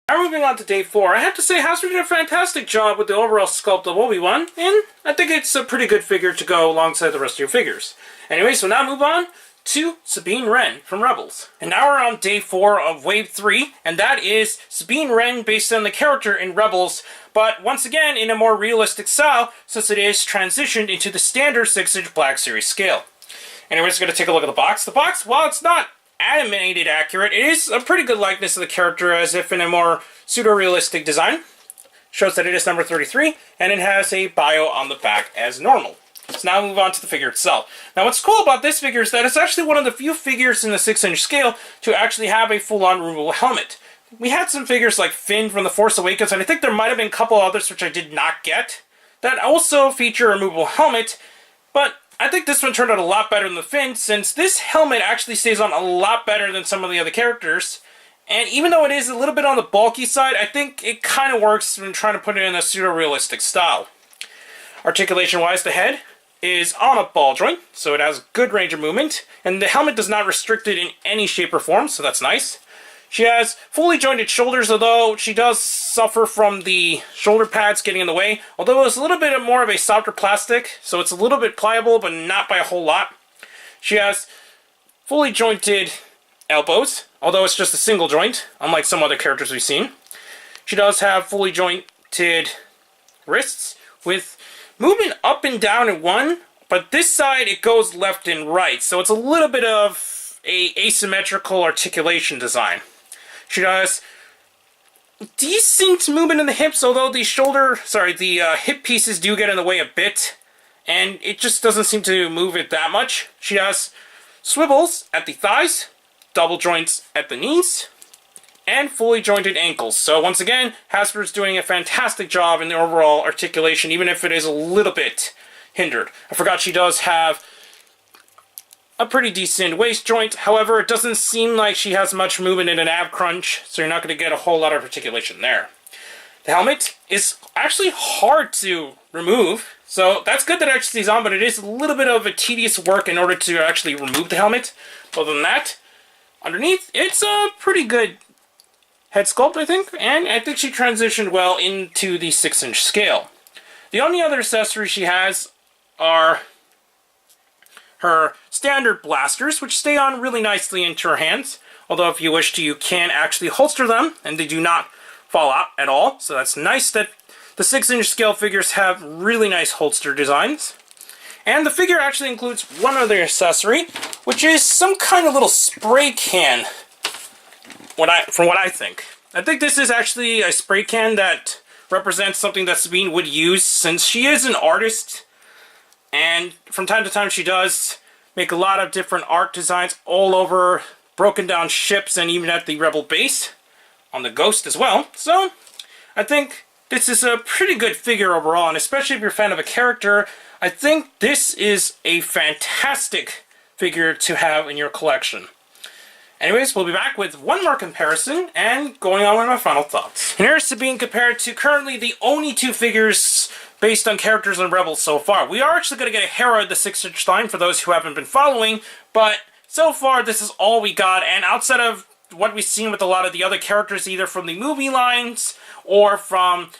Now moving on to day 4, I have to say Hasbro did a fantastic job with the overall sculpt of Obi-Wan, and I think it's a pretty good figure to go alongside the rest of your figures. Anyway, so now move on to Sabine Wren from Rebels. And now we're on day 4 of Wave 3, and that is Sabine Wren based on the character in Rebels, but once again in a more realistic style, since it is transitioned into the standard 6-inch Black Series scale. Anyway, just going to take a look at the box. The box, while it's not animated accurate, it is a pretty good likeness of the character as if in a more pseudo-realistic design. Shows that it is number 33, and it has a bio on the back as normal. So now move on to the figure itself. Now what's cool about this figure is that it's actually one of the few figures in the 6-inch scale to actually have a full-on removable helmet. We had some figures like Finn from The Force Awakens, and I think there might have been a couple others which I did not get, that also feature a removable helmet, but I think this one turned out a lot better than the Finn, since this helmet actually stays on a lot better than some of the other characters. And even though it is a little bit on the bulky side, I think it kind of works when trying to put it in a pseudo-realistic style. Articulation-wise, the head is on a ball joint, so it has good range of movement, and the helmet does not restrict it in any shape or form, so that's nice. She has fully jointed shoulders, although she does suffer from the shoulder pads getting in the way, although it's a little bit more of a softer plastic, so it's a little bit pliable, but not by a whole lot. She has fully jointed elbows, although it's just a single joint, unlike some other characters we've seen. She does have fully jointed wrists, with movement up and down in one, but this side it goes left and right, so it's a little bit of a asymmetrical articulation design. She does decent movement in the hips, although the hip pieces do get in the way a bit, and it just doesn't seem to move it that much. She has swivels at the thighs, double joints at the knees, and fully jointed ankles. So once again, Hasbro's doing a fantastic job in the overall articulation, even if it is a little bit hindered. I forgot she does have a pretty decent waist joint. However, it doesn't seem like she has much movement in an ab crunch, so you're not going to get a whole lot of articulation there. The helmet is actually hard to remove, so that's good that it actually stays on, but it is a little bit of a tedious work in order to actually remove the helmet. Other than that, underneath, it's a pretty good head sculpt, I think, and I think she transitioned well into the 6-inch scale. The only other accessories she has are her standard blasters, which stay on really nicely into her hands, although if you wish to, you can actually holster them, and they do not fall out at all, so that's nice that the 6-inch scale figures have really nice holster designs. And the figure actually includes one other accessory, which is some kind of little spray can, from what I think. I think this is actually a spray can that represents something that Sabine would use, since she is an artist, and from time to time she does make a lot of different art designs all over broken down ships and even at the Rebel base, on the Ghost as well. So I think this is a pretty good figure overall, and especially if you're a fan of a character, I think this is a fantastic figure to have in your collection. Anyways, we'll be back with one more comparison and going on with my final thoughts. And here's Sabine compared to currently the only 2 figures based on characters in Rebels so far. We are actually going to get a Hera of the 6-inch line for those who haven't been following, but so far this is all we got, and outside of what we've seen with a lot of the other characters, either from the movie lines or from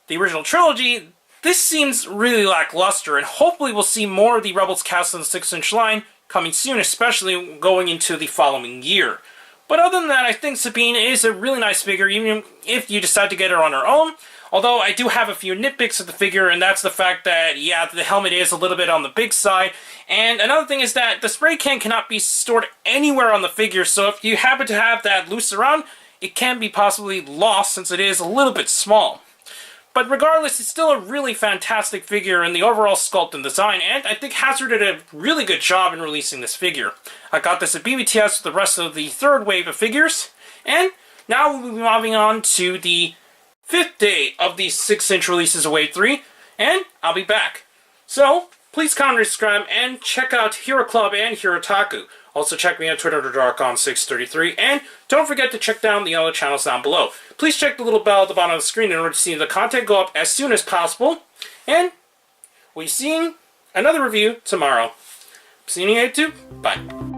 the original trilogy, this seems really lackluster, and hopefully we'll see more of the Rebels cast on the 6-inch line coming soon, especially going into the following year. But other than that, I think Sabine is a really nice figure, even if you decide to get her on her own. Although I do have a few nitpicks of the figure, and that's the fact that, yeah, the helmet is a little bit on the big side. And another thing is that the spray can cannot be stored anywhere on the figure, so if you happen to have that loose around, it can be possibly lost since it is a little bit small. But regardless, it's still a really fantastic figure in the overall sculpt and design, and I think Hasbro did a really good job in releasing this figure. I got this at BBTS with the rest of the 3rd wave of figures, and now we'll be moving on to the 5th day of the 6-inch releases of Wave 3, and I'll be back. So, please comment, subscribe, and check out Hero Club and Hero Taku. Also check me on Twitter at Darkon633, and don't forget to check down the other channels down below. Please check the little bell at the bottom of the screen in order to see the content go up as soon as possible, and we'll be seeing another review tomorrow. See you on YouTube. Bye.